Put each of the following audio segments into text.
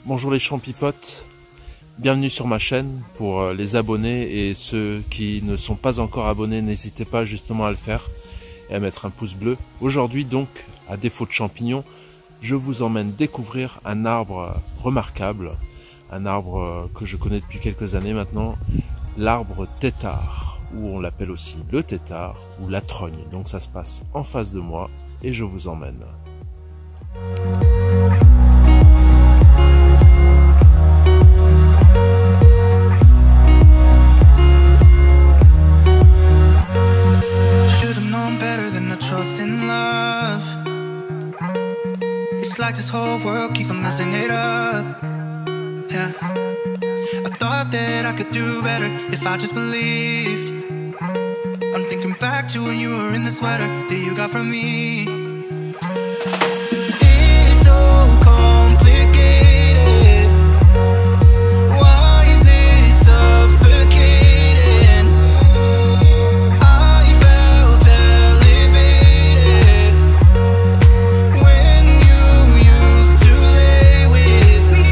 Bonjour les champipotes, bienvenue sur ma chaîne. Pour les abonnés et ceux qui ne sont pas encore abonnés, n'hésitez pas justement à le faire et à mettre un pouce bleu. Aujourd'hui donc, à défaut de champignons, je vous emmène découvrir un arbre remarquable, un arbre que je connais depuis quelques années maintenant, l'arbre tétard, ou on l'appelle aussi le tétard ou la trogne. Donc ça se passe en face de moi et je vous emmène. Like this whole world keeps on messing it up. Yeah, I thought that I could do better if I just believed. I'm thinking back to when you were in the sweater that you got from me. It's so complicated. Why is this suffocating? I felt elevated when you used to lay with me.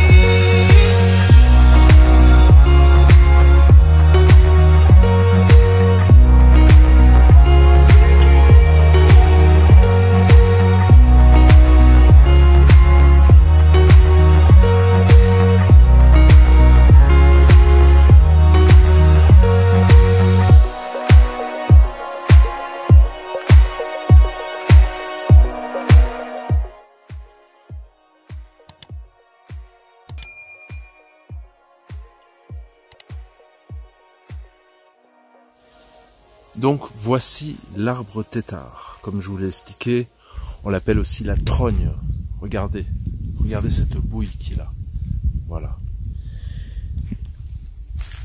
Donc voici l'arbre tétard. Comme je vous l'ai expliqué, on l'appelle aussi la trogne. Regardez, regardez cette bouille qu'il a. Voilà.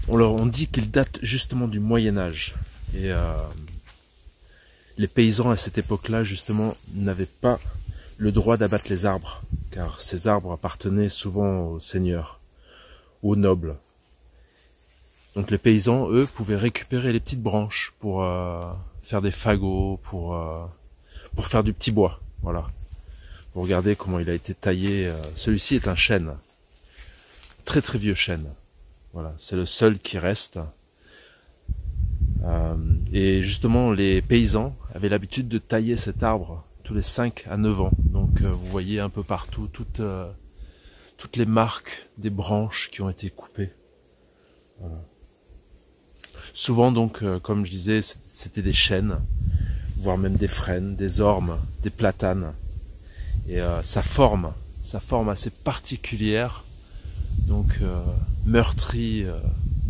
On dit qu'il date justement du Moyen-Âge. Et les paysans à cette époque-là, justement, n'avaient pas le droit d'abattre les arbres. Car ces arbres appartenaient souvent aux seigneurs, aux nobles. Donc les paysans, eux, pouvaient récupérer les petites branches pour faire des fagots, pour faire du petit bois. Voilà. Vous regardez comment il a été taillé. Celui-ci est un chêne. Très très vieux chêne. Voilà, c'est le seul qui reste. Et justement, les paysans avaient l'habitude de tailler cet arbre tous les 5 à 9 ans. Donc vous voyez un peu partout toutes les marques des branches qui ont été coupées. Voilà. Souvent donc, comme je disais, c'était des chênes, voire même des frênes, des ormes, des platanes. Et sa forme assez particulière, donc meurtrie,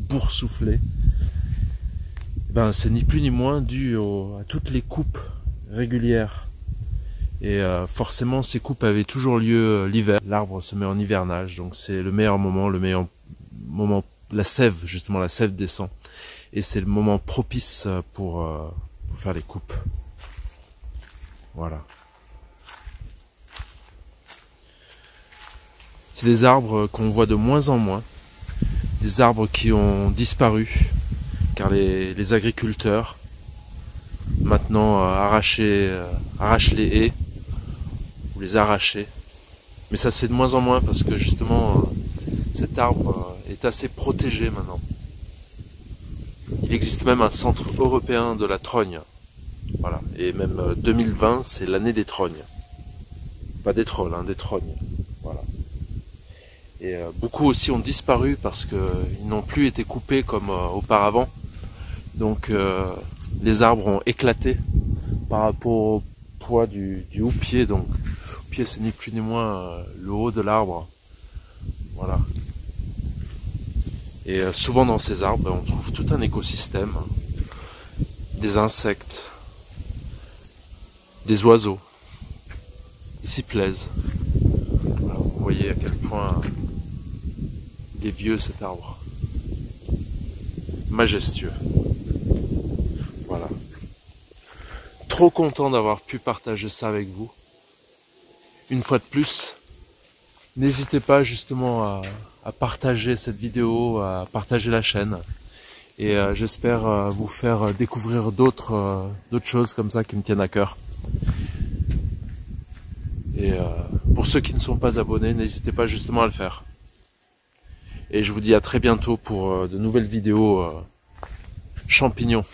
boursouflée, ben c'est ni plus ni moins dû à toutes les coupes régulières. Et forcément, ces coupes avaient toujours lieu l'hiver. L'arbre se met en hivernage, donc c'est le meilleur moment, la sève, justement, la sève descend. Et c'est le moment propice pour faire les coupes. Voilà. C'est des arbres qu'on voit de moins en moins. Des arbres qui ont disparu. Car les agriculteurs, maintenant, arrachent les haies. Ou les arracher. Mais ça se fait de moins en moins parce que justement, cet arbre est assez protégé maintenant. Il existe même un centre européen de la trogne. Voilà. Et même 2020, c'est l'année des trognes. Pas des trolls, hein, des trognes. Voilà. Et beaucoup aussi ont disparu parce qu'ils n'ont plus été coupés comme auparavant. Donc les arbres ont éclaté par rapport au poids du houppier. Donc le houppier, c'est ni plus ni moins le haut de l'arbre. Voilà. Et souvent dans ces arbres, on trouve tout un écosystème, des insectes, des oiseaux, ils s'y plaisent. Voilà, vous voyez à quel point il est vieux cet arbre, majestueux. Voilà. Trop content d'avoir pu partager ça avec vous. Une fois de plus, n'hésitez pas justement à partager cette vidéo, à partager la chaîne. Et j'espère vous faire découvrir d'autres choses comme ça qui me tiennent à cœur. Et pour ceux qui ne sont pas abonnés, n'hésitez pas justement à le faire. Et je vous dis à très bientôt pour de nouvelles vidéos champignons.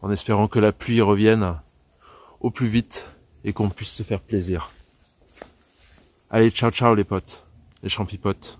En espérant que la pluie revienne au plus vite et qu'on puisse se faire plaisir. Allez, ciao ciao les potes, les champipotes.